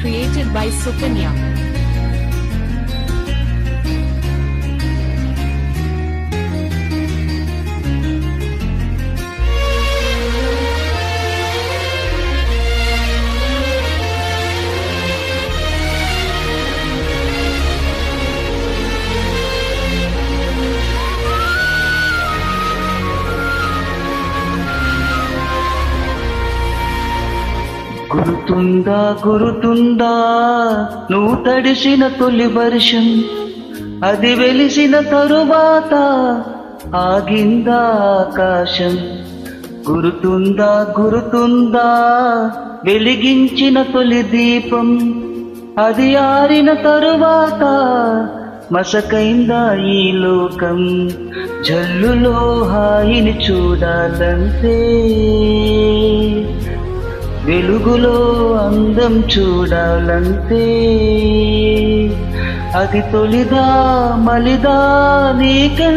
created by Sukanya. గురుతుందా గురుతుందా నువ్వు తడిసిన తొలి వర్షం, అది వెలిసిన తరువాత ఆగిందా ఆకాశం. గురుతుందా గురుతుందా వెలిగించిన తొలి దీపం, అది ఆరిన తరువాత మసకైందా ఈ లోకం. జల్లులో హాయిని చూడాలంటే, వెలుగులో అందం చూడాలంటే, అది తొలిదా మలిదా నీకెందుకే.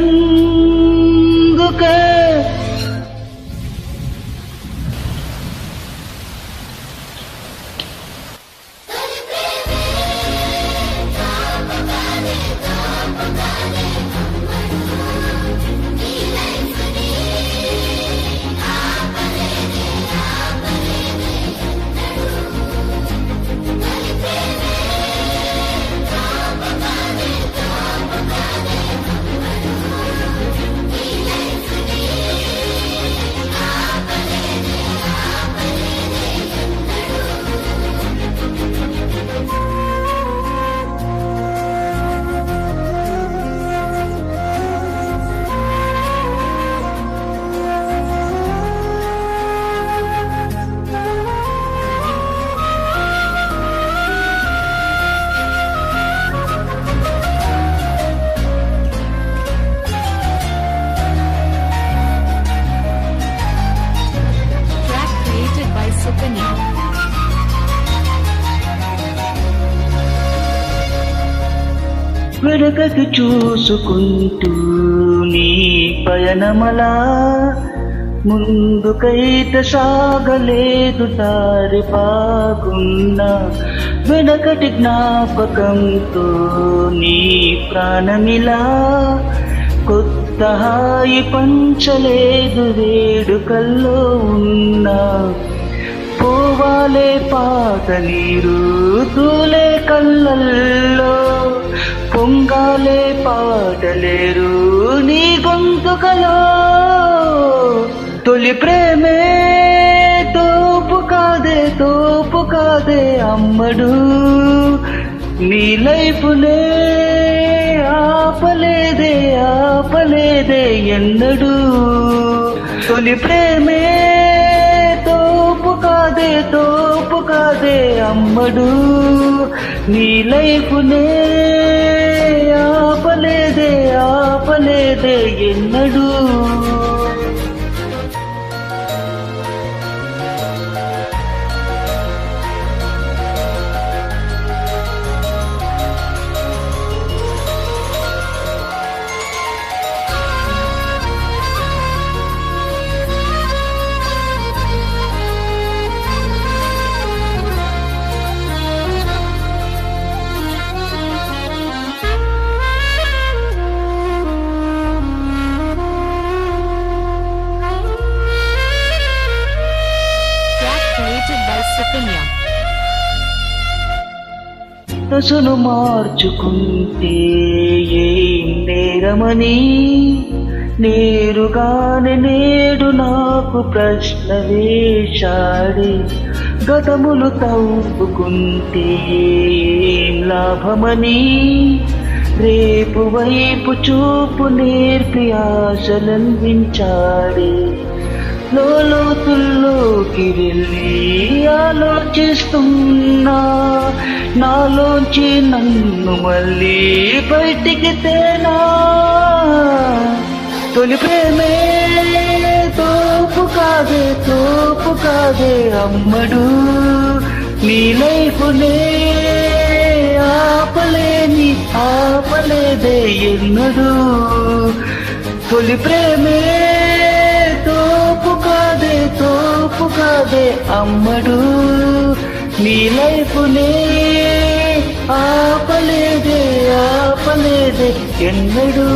వెనకకి చూసుకుంటూ నీ పయనమలా, ముందుకైతే సాగలేదు దారి బాగున్నా. వెనకటి జ్ఞాపకంతో నీ ప్రాణమిలా, కొత్త హాయి పంచలేదు వేడుకల్లో ఉన్నా. పోవాలే పాత నీరు తూలే కళ్ళల్లో, పొంగాలే పాటలేరు నీ గొంతుకలో. తొలి ప్రేమే తోపు కాదే అమ్మడు, నీ లైఫ్నే ఆపలేదే ఎన్నడు. తొలి ప్రేమే తోపు కాదే అమ్మడు, నీ లైఫ్నే ఆపలేదే ఎన్నడు. దశను మార్చుకుంటే ఏం నేరమని, నేరుగానే నేడు నాకు ప్రశ్న వేశాడే. గతములు తవ్వుకుంటే ఏం లాభమని, రేపు వైపు చూపు నేర్పి ఆశలందించాడే. లోతుల్లోకి వెళ్ళి ఆలోచిస్తున్నా, నాలోంచి నన్ను మళ్ళీ బయటికి తేనా. తొలి ప్రేమే తోపు కాదే అమ్మడు, నీ లైఫ్నే ఆపలేదే ఎన్నడు. తొలి ప్రేమే తోపు కాదే అమ్మడు, నీ లైఫ్నే లేదే ఎన్నడూ